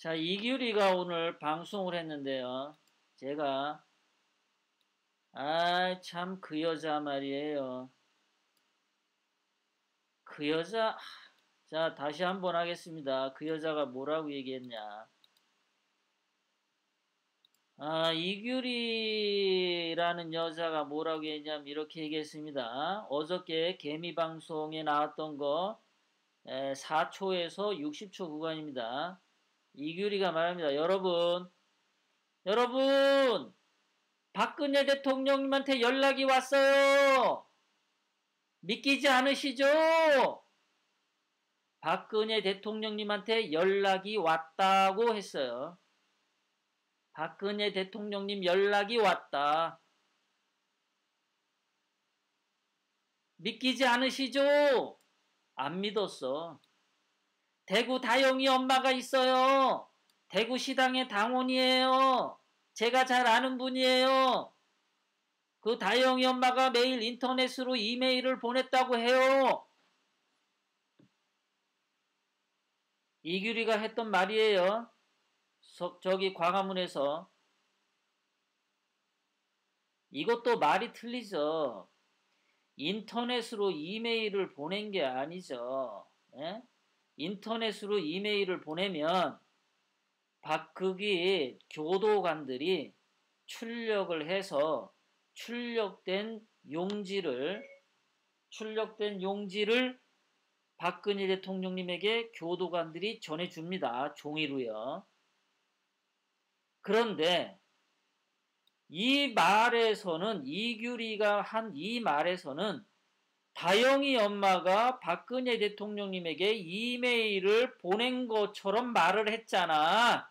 자, 이규리가 오늘 방송을 했는데요. 제가 참 그 여자 말이에요. 그 여자 자, 다시 한번 하겠습니다. 그 여자가 뭐라고 얘기했냐. 이규리라는 여자가 뭐라고 했냐면 이렇게 얘기했습니다. 어저께 개미방송에 나왔던 거 4초에서 60초 구간입니다. 이규리가 말합니다. 여러분, 박근혜 대통령님한테 연락이 왔어요. 믿기지 않으시죠? 박근혜 대통령님한테 연락이 왔다고 했어요. 박근혜 대통령님 연락이 왔다. 믿기지 않으시죠? 안 믿었어. 대구 다영이 엄마가 있어요. 대구시당의 당원이에요. 제가 잘 아는 분이에요. 그 다영이 엄마가 매일 인터넷으로 이메일을 보냈다고 해요. 이규리가 했던 말이에요. 저기 광화문에서. 이것도 말이 틀리죠. 인터넷으로 이메일을 보낸 게 아니죠. 예? 인터넷으로 이메일을 보내면 거기 교도관들이 출력을 해서 출력된 용지를 박근혜 대통령님에게 교도관들이 전해줍니다. 종이로요. 그런데 이 말에서는 이규리가 한 이 말에서는 다영이 엄마가 박근혜 대통령님에게 이메일을 보낸 것처럼 말을 했잖아.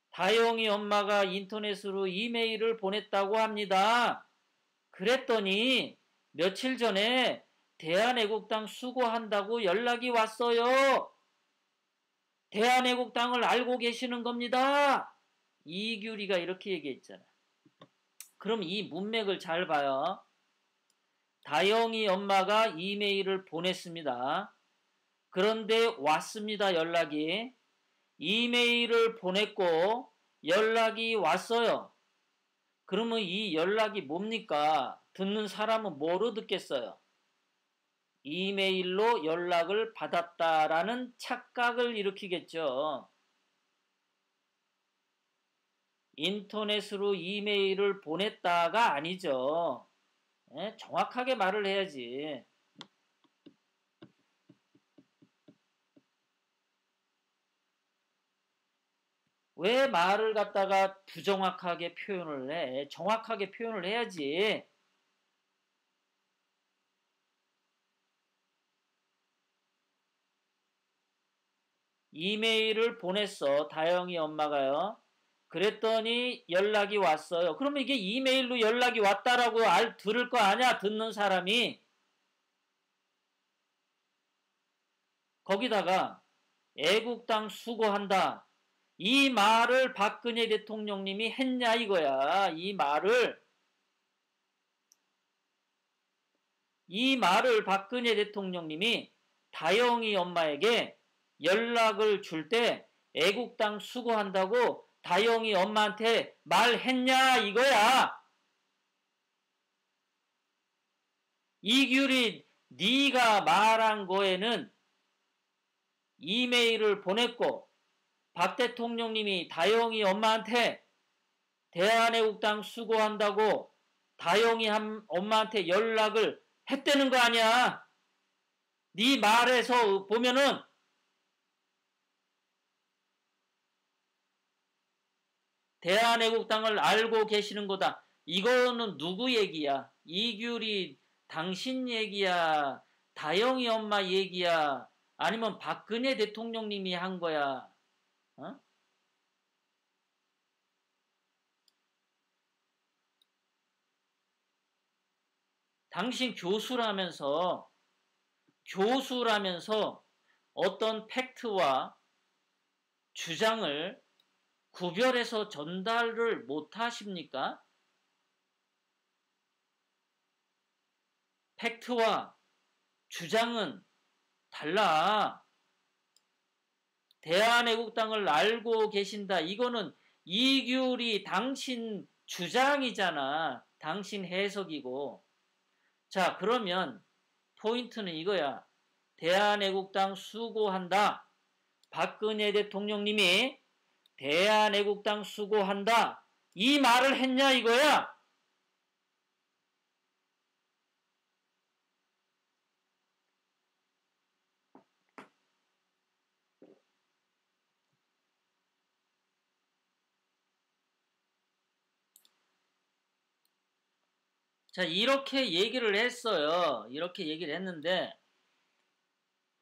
다영이 엄마가 인터넷으로 이메일을 보냈다고 합니다. 그랬더니 며칠 전에 대한애국당 수고한다고 연락이 왔어요. 대한애국당을 알고 계시는 겁니다. 이규리가 이렇게 얘기했잖아. 그럼 이 문맥을 잘 봐요. 다영이 엄마가 이메일을 보냈습니다. 그런데 왔습니다. 연락이. 이메일을 보냈고 연락이 왔어요. 그러면 이 연락이 뭡니까? 듣는 사람은 뭐로 듣겠어요? 이메일로 연락을 받았다라는 착각을 일으키겠죠. 인터넷으로 이메일을 보냈다가 아니죠. 정확하게 말을 해야지. 왜 말을 갖다가 부정확하게 표현을 해? 정확하게 표현을 해야지. 이메일을 보냈어. 다영이 엄마가요. 그랬더니 연락이 왔어요. 그러면 이게 이메일로 연락이 왔다라고 들을 거 아니야? 듣는 사람이. 거기다가 애국당 수고한다. 이 말을 박근혜 대통령님이 했냐 이거야. 이 말을 박근혜 대통령님이 다영이 엄마에게 연락을 줄 때 애국당 수고한다고 다영이 엄마한테 말했냐 이거야. 이규리 네가 말한 거에는 이메일을 보냈고 박 대통령님이 다영이 엄마한테 대한애국당 수고한다고 다영이 엄마한테 연락을 했다는 거 아니야. 네 말에서 보면은 대한애국당을 알고 계시는 거다. 이거는 누구 얘기야? 이규리 당신 얘기야? 다영이 엄마 얘기야? 아니면 박근혜 대통령님이 한 거야? 어? 당신 교수라면서 어떤 팩트와 주장을 구별해서 전달을 못 하십니까? 팩트와 주장은 달라. 대한애국당을 알고 계신다. 이거는 이규리 당신 주장이잖아. 당신 해석이고. 자, 그러면 포인트는 이거야. 대한애국당 수고한다. 박근혜 대통령님이 대한애국당 수고한다. 이 말을 했냐 이거야. 자, 이렇게 얘기를 했어요. 이렇게 얘기를 했는데,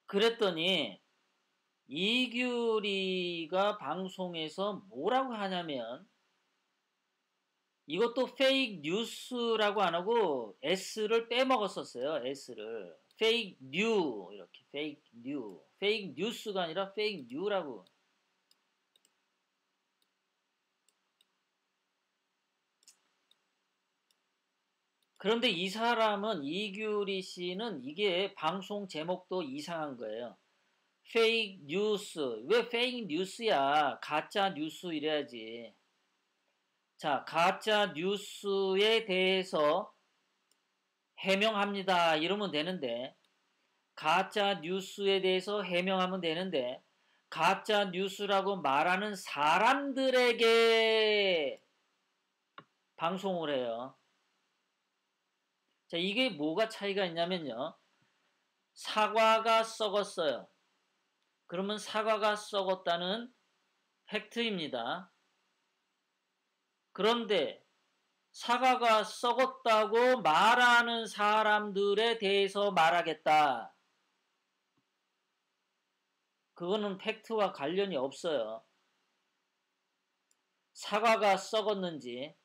그랬더니, 이규리가 방송에서 뭐라고 하냐면, 이것도 페이크 뉴스라고 안 하고, S를 빼먹었었어요. S를. 페이크 뉴, 이렇게. 페이크 뉴. 페이크 뉴스가 아니라 페이크 뉴라고. 그런데 이 사람은, 이규리 씨는 이게 방송 제목도 이상한 거예요. 페이크 뉴스. 왜 페이크 뉴스야? 가짜 뉴스 이래야지. 자, 가짜 뉴스에 대해서 해명합니다. 이러면 되는데, 가짜 뉴스에 대해서 해명하면 되는데, 가짜 뉴스라고 말하는 사람들에게 방송을 해요. 자, 이게 뭐가 차이가 있냐면요. 사과가 썩었어요. 그러면 사과가 썩었다는 팩트입니다. 그런데 사과가 썩었다고 말하는 사람들에 대해서 말하겠다. 그거는 팩트와 관련이 없어요. 사과가 썩었는지,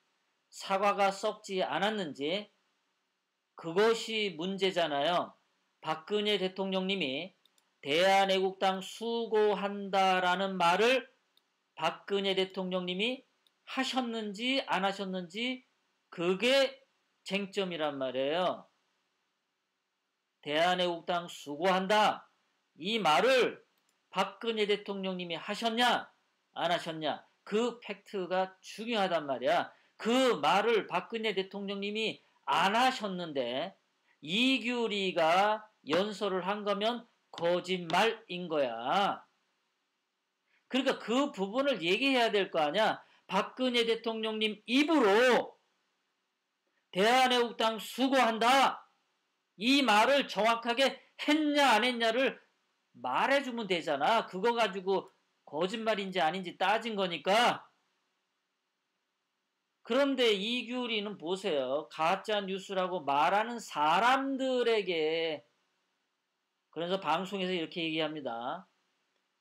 사과가 썩지 않았는지, 그것이 문제잖아요. 박근혜 대통령님이 대한애국당 수고한다라는 말을 박근혜 대통령님이 하셨는지 안 하셨는지 그게 쟁점이란 말이에요. 대한애국당 수고한다. 이 말을 박근혜 대통령님이 하셨냐 안 하셨냐 그 팩트가 중요하단 말이야. 그 말을 박근혜 대통령님이 안 하셨는데 이규리가 연설을 한 거면 거짓말인 거야. 그러니까 그 부분을 얘기해야 될 거 아니야. 박근혜 대통령님 입으로 대한애국당 수고한다. 이 말을 정확하게 했냐 안 했냐를 말해주면 되잖아. 그거 가지고 거짓말인지 아닌지 따진 거니까. 그런데 이규리는 보세요. 가짜 뉴스라고 말하는 사람들에게 그래서 방송에서 이렇게 얘기합니다.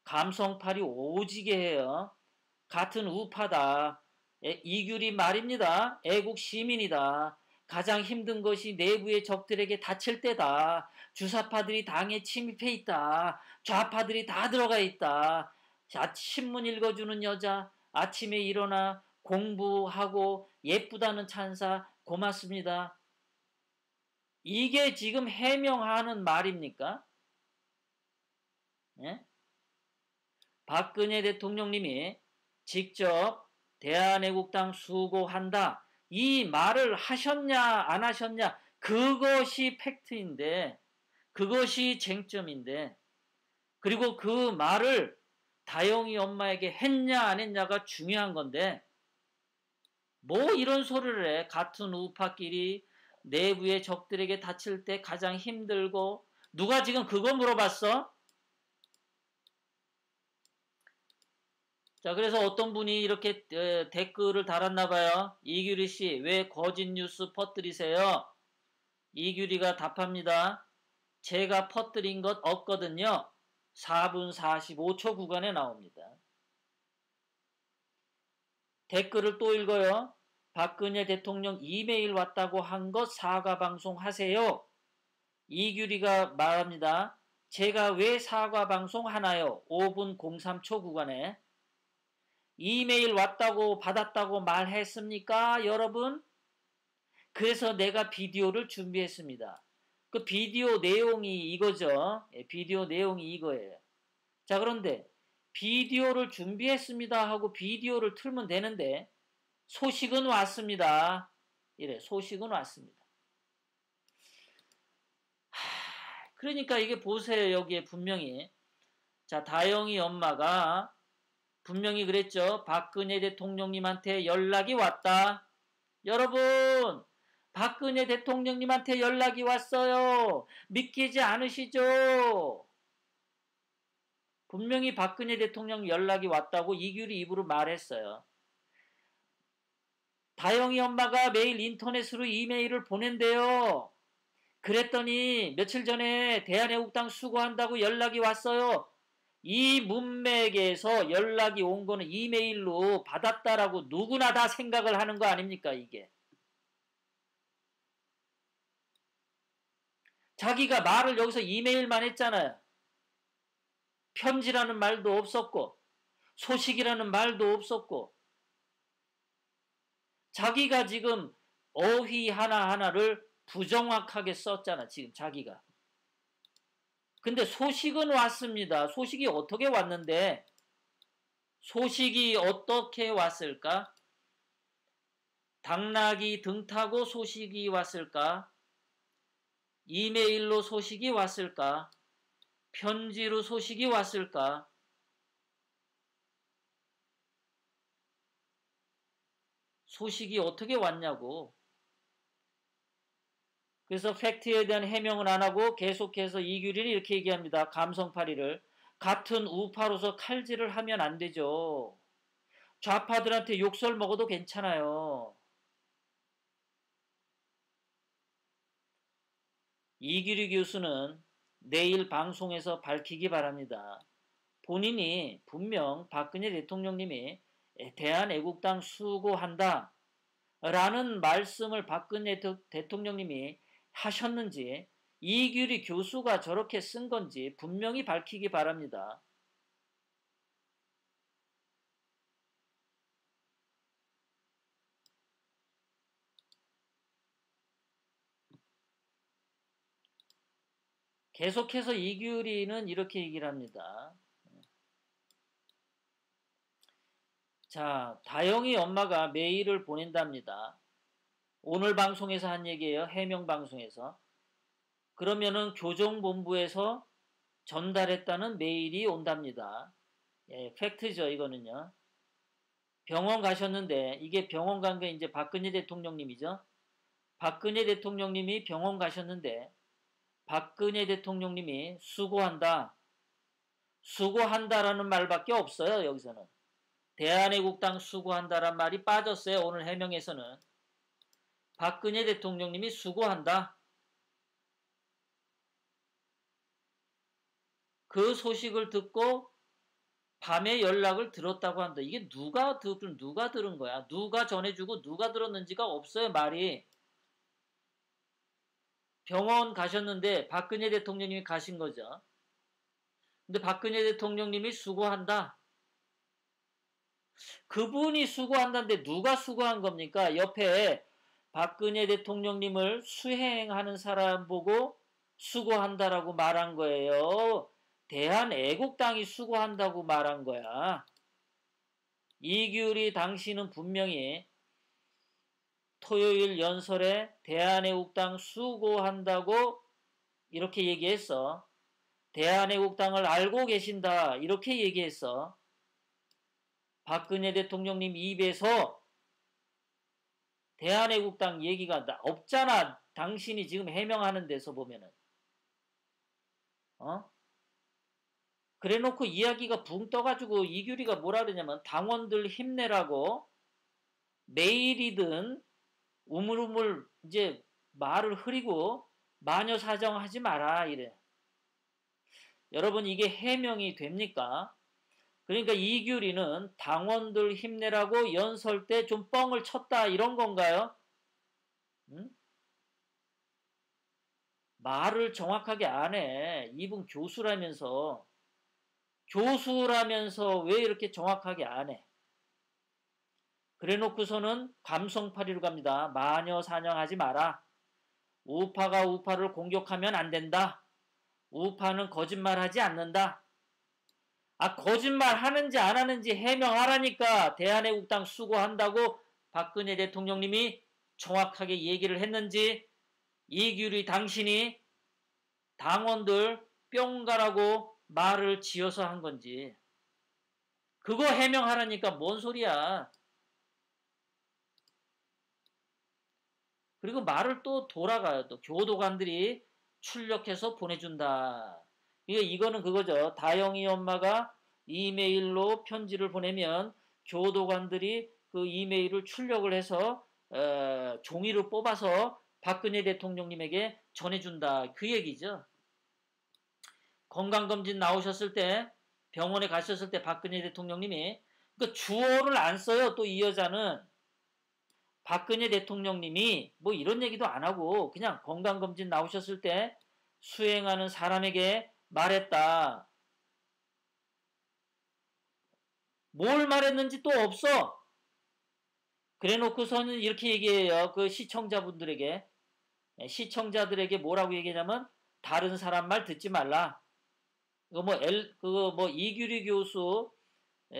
감성팔이 오지게 해요. 같은 우파다. 이규리 말입니다. 애국 시민이다. 가장 힘든 것이 내부의 적들에게 닥칠 때다. 주사파들이 당에 침입해 있다. 좌파들이 다 들어가 있다. 신문 읽어주는 여자, 아침에 일어나 공부하고 예쁘다는 찬사 고맙습니다. 이게 지금 해명하는 말입니까? 예? 박근혜 대통령님이 직접 대한애국당 수고한다. 이 말을 하셨냐 안 하셨냐 그것이 팩트인데 그것이 쟁점인데 그리고 그 말을 다영이 엄마에게 했냐 안 했냐가 중요한 건데 뭐 이런 소리를 해. 같은 우파끼리 내부의 적들에게 닥칠 때 가장 힘들고 누가 지금 그거 물어봤어? 자, 그래서 어떤 분이 이렇게 댓글을 달았나 봐요. 이규리 씨, 왜 거짓 뉴스 퍼뜨리세요? 이규리가 답합니다. 제가 퍼뜨린 것 없거든요. 4분 45초 구간에 나옵니다. 댓글을 또 읽어요. 박근혜 대통령 이메일 왔다고 한 것 사과 방송 하세요. 이규리가 말합니다. 제가 왜 사과 방송 하나요? 5분 03초 구간에. 이메일 왔다고 받았다고 말했습니까? 여러분? 그래서 내가 비디오를 준비했습니다. 그 비디오 내용이 이거죠. 비디오 내용이 이거예요. 자, 그런데 비디오를 준비했습니다 하고 비디오를 틀면 되는데 소식은 왔습니다. 이래 소식은 왔습니다. 그러니까 이게 보세요. 여기에 분명히 자 다영이 엄마가 분명히 그랬죠. 박근혜 대통령님한테 연락이 왔다. 여러분 박근혜 대통령님한테 연락이 왔어요. 믿기지 않으시죠? 분명히 박근혜 대통령 연락이 왔다고 이규리 입으로 말했어요. 다영이 엄마가 매일 인터넷으로 이메일을 보낸대요. 그랬더니 며칠 전에 대한애국당 수고한다고 연락이 왔어요. 이 문맥에서 연락이 온 거는 이메일로 받았다라고 누구나 다 생각을 하는 거 아닙니까 이게. 자기가 말을 여기서 이메일만 했잖아요. 편지라는 말도 없었고 소식이라는 말도 없었고 자기가 지금 어휘 하나하나를 부정확하게 썼잖아 지금 자기가. 근데 소식은 왔습니다. 소식이 어떻게 왔는데 소식이 어떻게 왔을까? 당나귀 등 타고 소식이 왔을까? 이메일로 소식이 왔을까? 편지로 소식이 왔을까? 소식이 어떻게 왔냐고. 그래서 팩트에 대한 해명은 안 하고 계속해서 이규리는 이렇게 얘기합니다. 감성파리를. 같은 우파로서 칼질을 하면 안 되죠. 좌파들한테 욕설 먹어도 괜찮아요. 이규리 교수는 내일 방송에서 밝히기 바랍니다. 본인이 분명 박근혜 대통령님이 대한애국당 수고한다 라는 말씀을 박근혜 대통령님이 하셨는지 이규리 교수가 저렇게 쓴 건지 분명히 밝히기 바랍니다. 계속해서 이규리는 이렇게 얘기를 합니다. 자, 다영이 엄마가 메일을 보낸답니다. 오늘 방송에서 한 얘기예요. 해명 방송에서. 그러면은 교정본부에서 전달했다는 메일이 온답니다. 예, 팩트죠, 이거는요. 병원 가셨는데 이게 병원 간 게 이제 박근혜 대통령님이죠. 박근혜 대통령님이 병원 가셨는데 박근혜 대통령님이 수고한다. 수고한다라는 말밖에 없어요, 여기서는. 대한애국당 수고한다란 말이 빠졌어요, 오늘 해명에서는. 박근혜 대통령님이 수고한다. 그 소식을 듣고 밤에 연락을 들었다고 한다. 이게 누가 들은 거야? 누가 전해주고 누가 들었는지가 없어요, 말이. 병원 가셨는데 박근혜 대통령님이 가신 거죠. 근데 박근혜 대통령님이 수고한다. 그분이 수고한다는데 누가 수고한 겁니까? 옆에 박근혜 대통령님을 수행하는 사람 보고 수고한다라고 말한 거예요. 대한애국당이 수고한다고 말한 거야. 이규리 당신은 분명히 토요일 연설에 대한애국당 수고한다고 이렇게 얘기했어. 대한애국당을 알고 계신다 이렇게 얘기했어. 박근혜 대통령님 입에서 대한애국당 얘기가 없잖아. 당신이 지금 해명하는 데서 보면은. 그래 놓고 이야기가 붕 떠가지고 이규리가 뭐라 그러냐면 당원들 힘내라고 메일이든 우물우물 이제 말을 흐리고 마녀사정하지 마라 이래. 여러분 이게 해명이 됩니까? 그러니까 이규리는 당원들 힘내라고 연설 때 좀 뻥을 쳤다 이런 건가요? 응? 말을 정확하게 안 해. 이분 교수라면서 왜 이렇게 정확하게 안 해? 그래 놓고서는 감성파리로 갑니다. 마녀 사냥하지 마라. 우파가 우파를 공격하면 안 된다. 우파는 거짓말하지 않는다. 거짓말 하는지 안 하는지 해명하라니까 대한애국당 수고한다고 박근혜 대통령님이 정확하게 얘기를 했는지 이규리 당신이 당원들 뿅 가라고 말을 지어서 한 건지 그거 해명하라니까 뭔 소리야. 그리고 말을 또 돌아가요. 또 교도관들이 출력해서 보내준다. 이거는 그거죠. 다영이 엄마가 이메일로 편지를 보내면 교도관들이 그 이메일을 출력을 해서 종이를 뽑아서 박근혜 대통령님에게 전해준다. 그 얘기죠. 건강검진 나오셨을 때 병원에 가셨을 때 박근혜 대통령님이 그 주어를 안 써요. 또 이 여자는 박근혜 대통령님이 뭐 이런 얘기도 안 하고 그냥 건강검진 나오셨을 때 수행하는 사람에게 말했다. 뭘 말했는지 또 없어. 그래 놓고서는 이렇게 얘기해요. 그 시청자분들에게. 시청자들에게 뭐라고 얘기하냐면 다른 사람 말 듣지 말라. 그거 뭐 이규리 교수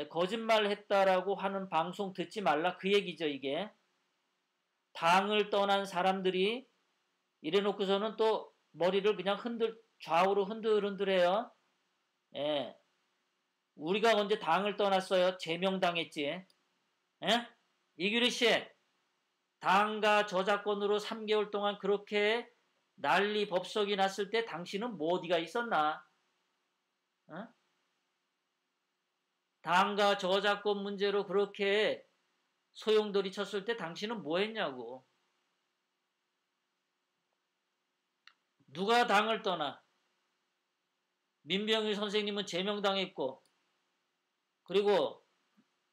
거짓말 했다라고 하는 방송 듣지 말라. 그 얘기죠, 이게. 당을 떠난 사람들이 이래 놓고서는 또 머리를 그냥 좌우로 흔들흔들해요. 예. 우리가 언제 당을 떠났어요? 제명당했지. 예? 이규리 씨, 당과 저작권으로 3개월 동안 그렇게 난리 법석이 났을 때 당신은 뭐 어디가 있었나? 어? 당과 저작권 문제로 그렇게 소용돌이 쳤을 때 당신은 뭐 했냐고. 누가 당을 떠나? 민병희 선생님은 제명당했고, 그리고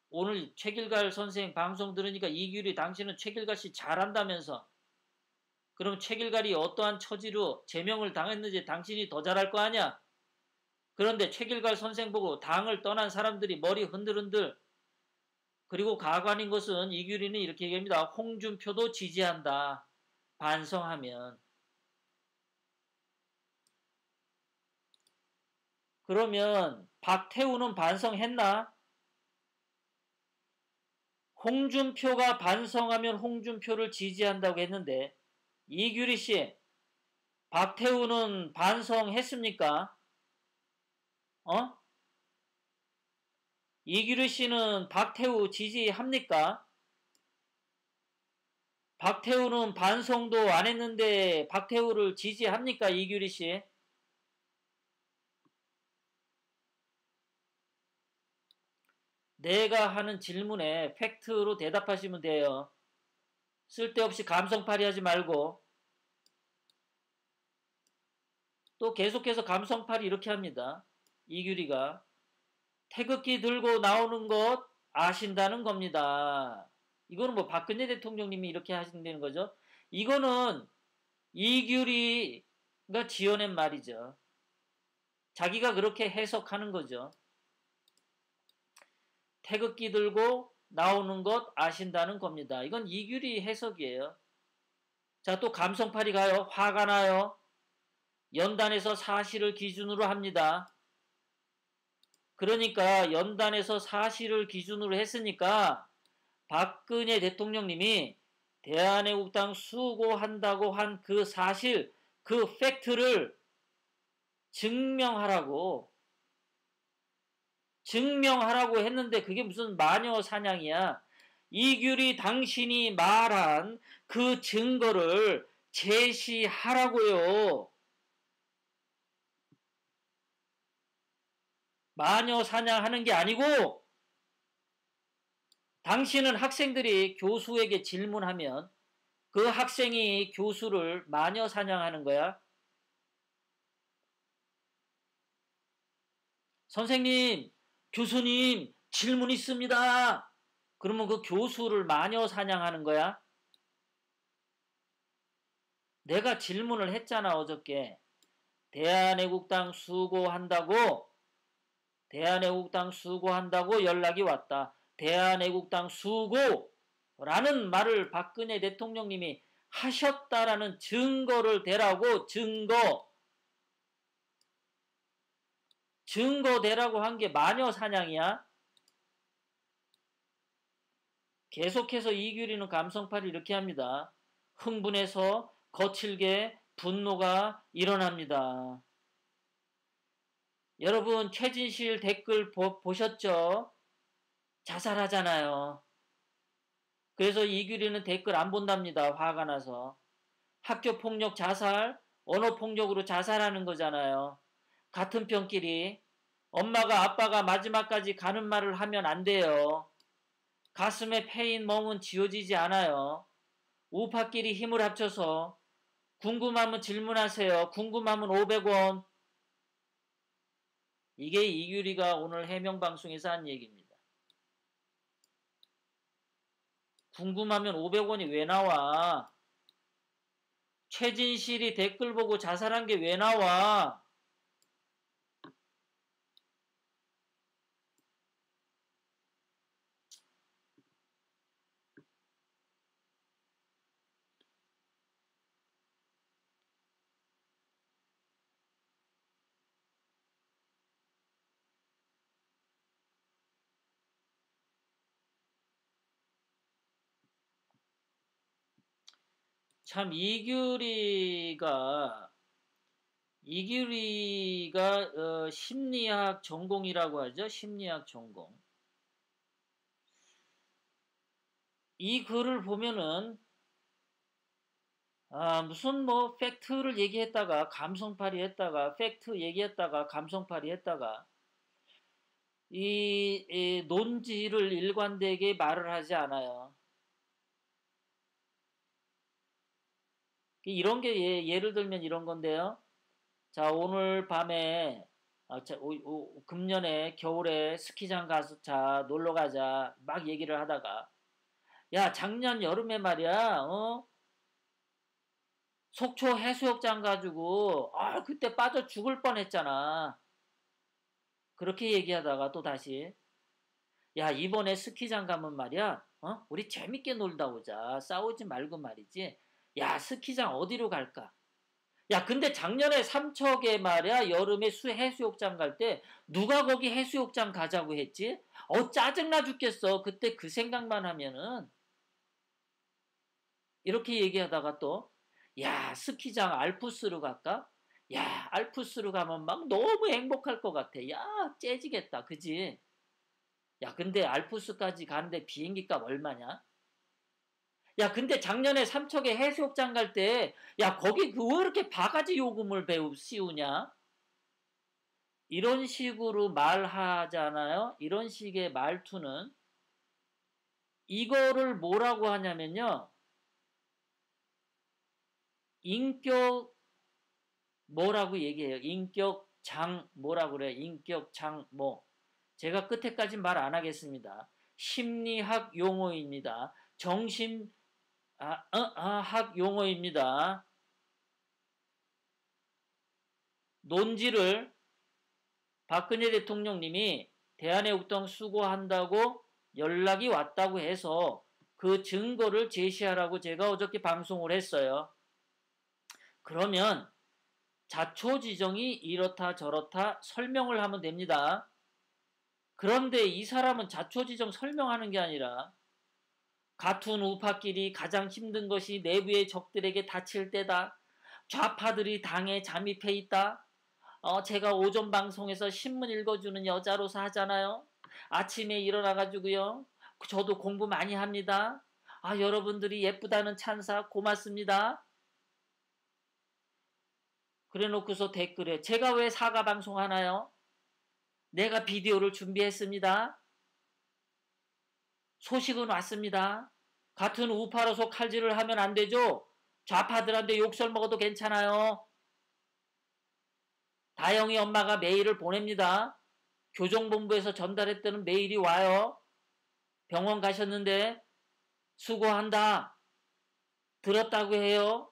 오늘 최길갈 선생 방송 들으니까 이규리 당신은 최길갈 씨 잘한다면서. 그럼 최길갈이 어떠한 처지로 제명을 당했는지 당신이 더 잘할 거 아니야? 그런데 최길갈 선생 보고 당을 떠난 사람들이 머리 흔들흔들. 그리고 가관인 것은 이규리는 이렇게 얘기합니다. 홍준표도 지지한다. 반성하면. 그러면 박태우는 반성했나? 홍준표가 반성하면 홍준표를 지지한다고 했는데 이규리 씨, 박태우는 반성했습니까? 이규리 씨는 박태우 지지합니까? 박태우는 반성도 안 했는데 박태우를 지지합니까? 이규리 씨? 내가 하는 질문에 팩트로 대답하시면 돼요. 쓸데없이 감성팔이 하지 말고. 또 계속해서 감성팔이 이렇게 합니다. 이규리가. 태극기 들고 나오는 것 아신다는 겁니다. 이거는 뭐 박근혜 대통령님이 이렇게 하신다는 거죠. 이거는 이규리가 지어낸 말이죠. 자기가 그렇게 해석하는 거죠. 태극기 들고 나오는 것 아신다는 겁니다. 이건 이규리 해석이에요. 자, 또 감성팔이 가요. 화가 나요. 연단에서 사실을 기준으로 합니다. 그러니까 연단에서 사실을 기준으로 했으니까 박근혜 대통령님이 대한애국당 수고한다고 한 그 사실, 그 팩트를 증명하라고 했는데 그게 무슨 마녀 사냥이야. 이규리 당신이 말한 그 증거를 제시하라고요. 마녀 사냥하는 게 아니고 당신은 학생들이 교수에게 질문하면 그 학생이 교수를 마녀 사냥하는 거야. 선생님, 교수님 질문 있습니다. 그러면 그 교수를 마녀 사냥하는 거야? 내가 질문을 했잖아 어저께. 대한애국당 수고한다고 연락이 왔다. 대한애국당 수고라는 말을 박근혜 대통령님이 하셨다라는 증거를 대라고. 증거대라고 한 게 마녀 사냥이야? 계속해서 이규리는 감성팔이 이렇게 합니다. 흥분해서 거칠게 분노가 일어납니다. 여러분 최진실 댓글 보셨죠? 자살하잖아요. 그래서 이규리는 댓글 안 본답니다. 화가 나서. 학교폭력 자살, 언어폭력으로 자살하는 거잖아요. 같은 편끼리 엄마가 아빠가 마지막까지 가는 말을 하면 안 돼요. 가슴에 패인 멍은 지워지지 않아요. 우파끼리 힘을 합쳐서 궁금하면 질문하세요. 궁금하면 500원. 이게 이규리가 오늘 해명방송에서 한 얘기입니다. 궁금하면 500원이 왜 나와? 최진실이 댓글 보고 자살한 게 왜 나와? 참 이규리가 심리학 전공이라고 하죠. 심리학 전공. 이 글을 보면은 무슨 뭐 팩트를 얘기했다가 감성팔이 했다가 팩트 얘기했다가 감성팔이 했다가 이 논지를 일관되게 말을 하지 않아요. 이런 게 예를 들면 이런 건데요. 자, 오늘 밤에 금년에 겨울에 스키장 가서 자 놀러 가자 막 얘기를 하다가 야 작년 여름에 말이야 속초 해수욕장 가지고 그때 빠져 죽을 뻔했잖아. 그렇게 얘기하다가 또 다시 야 이번에 스키장 가면 말이야 우리 재밌게 놀다 오자. 싸우지 말고 말이지. 야 스키장 어디로 갈까? 야 근데 작년에 삼척에 말이야 여름에 해수욕장 갈 때 누가 거기 해수욕장 가자고 했지? 짜증나 죽겠어. 그때 그 생각만 하면은 이렇게 얘기하다가 또 야 스키장 알프스로 갈까? 야 알프스로 가면 막 너무 행복할 것 같아. 야 째지겠다. 그지? 야 근데 알프스까지 가는데 비행기값 얼마냐? 야 근데 작년에 삼척에 해수욕장 갈 때 야 거기 왜 이렇게 바가지 요금을 씌우냐? 이런 식으로 말하잖아요. 이런 식의 말투는 이거를 뭐라고 하냐면요. 인격 뭐라고 얘기해요. 인격 장 뭐라고 그래요. 인격 장 뭐. 제가 끝에까지 말 안 하겠습니다. 심리학 용어입니다. 정신 학 용어입니다. 논지를 박근혜 대통령님이 대한해육동 수고한다고 연락이 왔다고 해서 그 증거를 제시하라고 제가 어저께 방송을 했어요. 그러면 자초지정이 이렇다 저렇다 설명을 하면 됩니다. 그런데 이 사람은 자초지정 설명하는 게 아니라 같은 우파끼리 가장 힘든 것이 내부의 적들에게 다칠 때다. 좌파들이 당에 잠입해 있다. 제가 오전 방송에서 신문 읽어주는 여자로서 하잖아요. 아침에 일어나가지고요. 저도 공부 많이 합니다. 여러분들이 예쁘다는 찬사 고맙습니다. 그래 놓고서 댓글에 제가 왜 사과 방송 하나요? 내가 비디오를 준비했습니다. 소식은 왔습니다. 같은 우파로서 칼질을 하면 안 되죠. 좌파들한테 욕설 먹어도 괜찮아요. 다영이 엄마가 메일을 보냅니다. 교정본부에서 전달했다는 메일이 와요. 병원 가셨는데 수고한다. 들었다고 해요.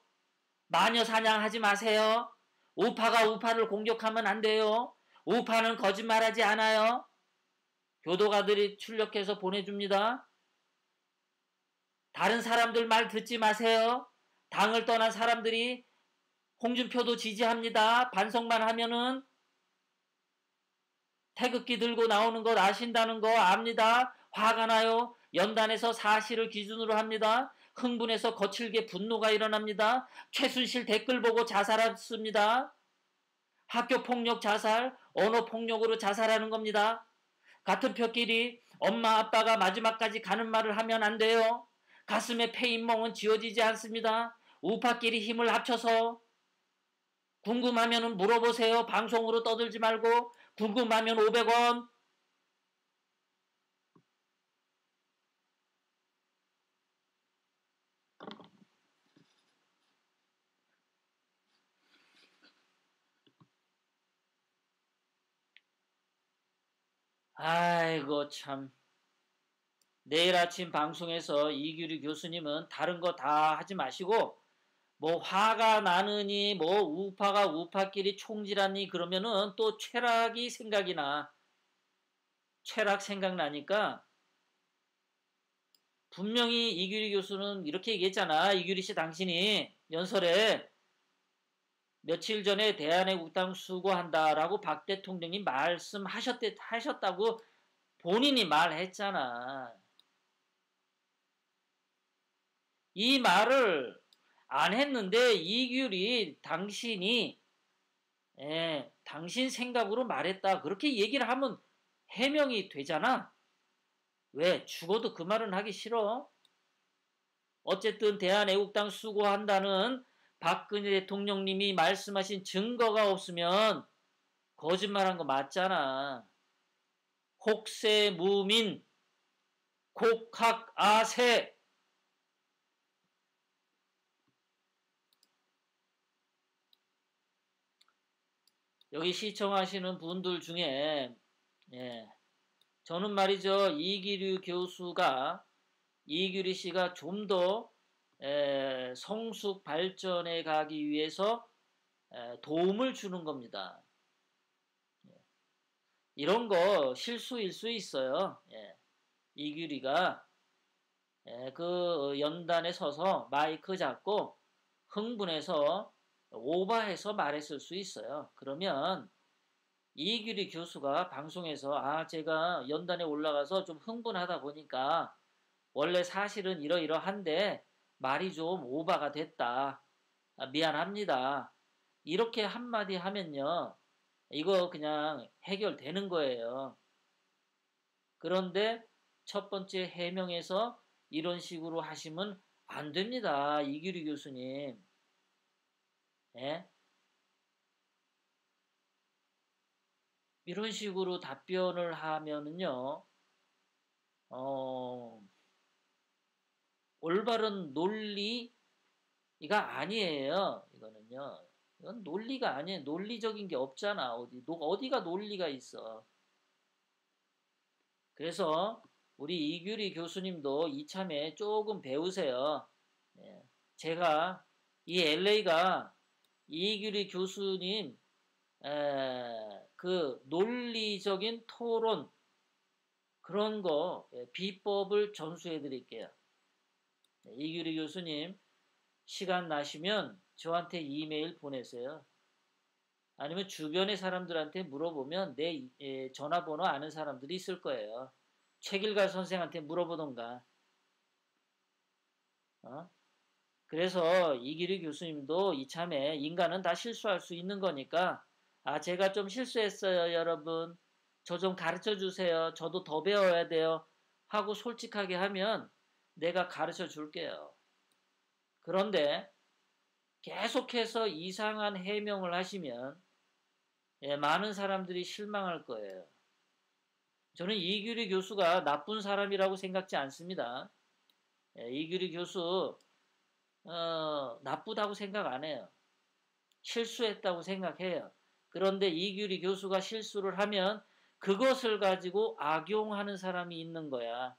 마녀 사냥하지 마세요. 우파가 우파를 공격하면 안 돼요. 우파는 거짓말하지 않아요. 교도가들이 출력해서 보내줍니다. 다른 사람들 말 듣지 마세요. 당을 떠난 사람들이 홍준표도 지지합니다. 반성만 하면은 태극기 들고 나오는 것 아신다는 거 압니다. 화가 나요. 연단에서 사실을 기준으로 합니다. 흥분해서 거칠게 분노가 일어납니다. 최순실 댓글 보고 자살했습니다. 학교폭력 자살, 언어폭력으로 자살하는 겁니다. 같은 뼈끼리 엄마 아빠가 마지막까지 가는 말을 하면 안 돼요. 가슴에 패인멍은 지워지지 않습니다. 우파끼리 힘을 합쳐서 궁금하면 물어보세요. 방송으로 떠들지 말고 궁금하면 500원. 아이고 참. 내일 아침 방송에서 이규리 교수님은 다른 거 다 하지 마시고 뭐 화가 나느니 뭐 우파가 우파끼리 총질하니 그러면은 또 최락이 생각이 나. 최락 생각나니까 분명히 이규리 교수는 이렇게 얘기했잖아. 이규리 씨 당신이 연설에 며칠 전에 대한애국당 수고한다라고 박 대통령이 하셨다고 본인이 말했잖아. 이 말을 안 했는데 이규리 당신이 당신 생각으로 말했다. 그렇게 얘기를 하면 해명이 되잖아. 왜? 죽어도 그 말은 하기 싫어. 어쨌든 대한애국당 수고한다는 박근혜 대통령님이 말씀하신 증거가 없으면 거짓말한 거 맞잖아. 혹세무민, 곡학아세. 여기 시청하시는 분들 중에 저는 말이죠. 이규리 씨가 좀 더 성숙 발전해 가기 위해서 도움을 주는 겁니다. 이런 거 실수일 수 있어요. 이규리가 그 연단에 서서 마이크 잡고 흥분해서 오버해서 말했을 수 있어요. 그러면 이규리 교수가 방송에서 제가 연단에 올라가서 좀 흥분하다 보니까 원래 사실은 이러이러한데 말이 좀 오버가 됐다. 미안합니다. 이렇게 한마디 하면요. 이거 그냥 해결되는 거예요. 그런데 첫 번째 해명에서 이런 식으로 하시면 안 됩니다. 이규리 교수님. 이런 식으로 답변을 하면은요. 올바른 논리가 아니에요. 이거는요. 이건 논리가 아니에요. 논리적인 게 없잖아. 어디가 논리가 있어. 그래서 우리 이규리 교수님도 이참에 조금 배우세요. 제가 이 LA가 이규리 교수님 그 논리적인 토론 그런 거 비법을 전수해 드릴게요. 이규리 교수님 시간 나시면 저한테 이메일 보내세요. 아니면 주변의 사람들한테 물어보면 내 전화번호 아는 사람들이 있을 거예요. 최길갈 선생한테 물어보던가. 그래서 이규리 교수님도 이참에 인간은 다 실수할 수 있는 거니까 제가 좀 실수했어요 여러분. 저 좀 가르쳐 주세요. 저도 더 배워야 돼요. 하고 솔직하게 하면 내가 가르쳐 줄게요. 그런데 계속해서 이상한 해명을 하시면 많은 사람들이 실망할 거예요. 저는 이규리 교수가 나쁜 사람이라고 생각지 않습니다. 이규리 교수 나쁘다고 생각 안 해요. 실수했다고 생각해요. 그런데 이규리 교수가 실수를 하면 그것을 가지고 악용하는 사람이 있는 거야.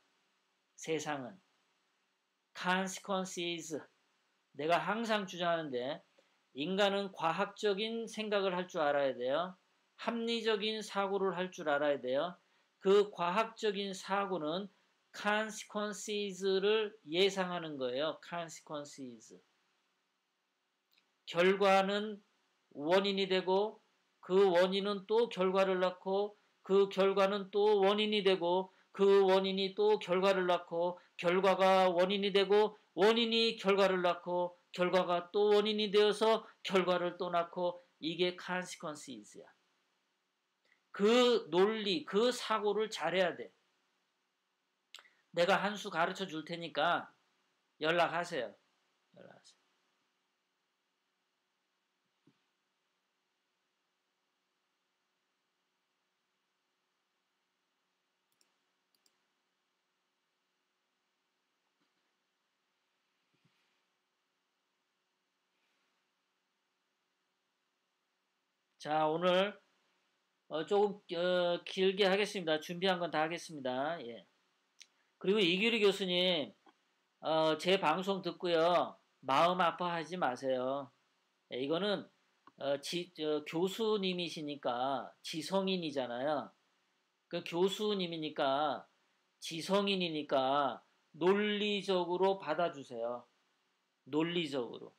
세상은. consequences. 내가 항상 주장하는데 인간은 과학적인 생각을 할 줄 알아야 돼요. 합리적인 사고를 할 줄 알아야 돼요. 그 과학적인 사고는 consequences를 예상하는 거예요. consequences. 결과는 원인이 되고 그 원인은 또 결과를 낳고 그 결과는 또 원인이 되고 그 원인이 또 결과를 낳고 결과가 원인이 되고 원인이 결과를 낳고 결과가 또 원인이 되어서 결과를 또 낳고 이게 consequences야. 그 논리, 그 사고를 잘해야 돼. 내가 한 수 가르쳐 줄 테니까 연락하세요. 연락하세요. 자, 오늘 조금 길게 하겠습니다. 준비한 건 다 하겠습니다. 예. 그리고 이규리 교수님, 제 방송 듣고요. 마음 아파하지 마세요. 예, 이거는 교수님이시니까 지성인이잖아요. 그 교수님이니까 지성인이니까 논리적으로 받아주세요. 논리적으로.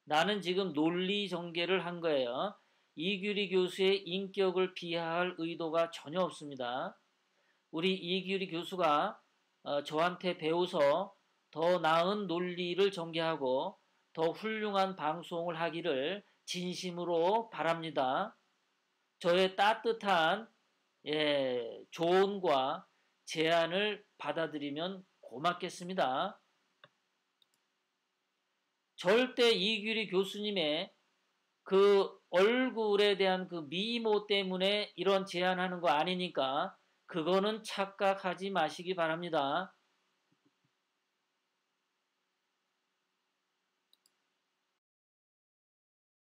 나는 지금 논리 전개를 한 거예요. 이규리 교수의 인격을 비하할 의도가 전혀 없습니다. 우리 이규리 교수가 저한테 배워서 더 나은 논리를 전개하고 더 훌륭한 방송을 하기를 진심으로 바랍니다. 저의 따뜻한 조언과 제안을 받아들이면 고맙겠습니다. 절대 이규리 교수님의 그 얼굴에 대한 그 미모 때문에 이런 제안하는 거 아니니까 그거는 착각하지 마시기 바랍니다.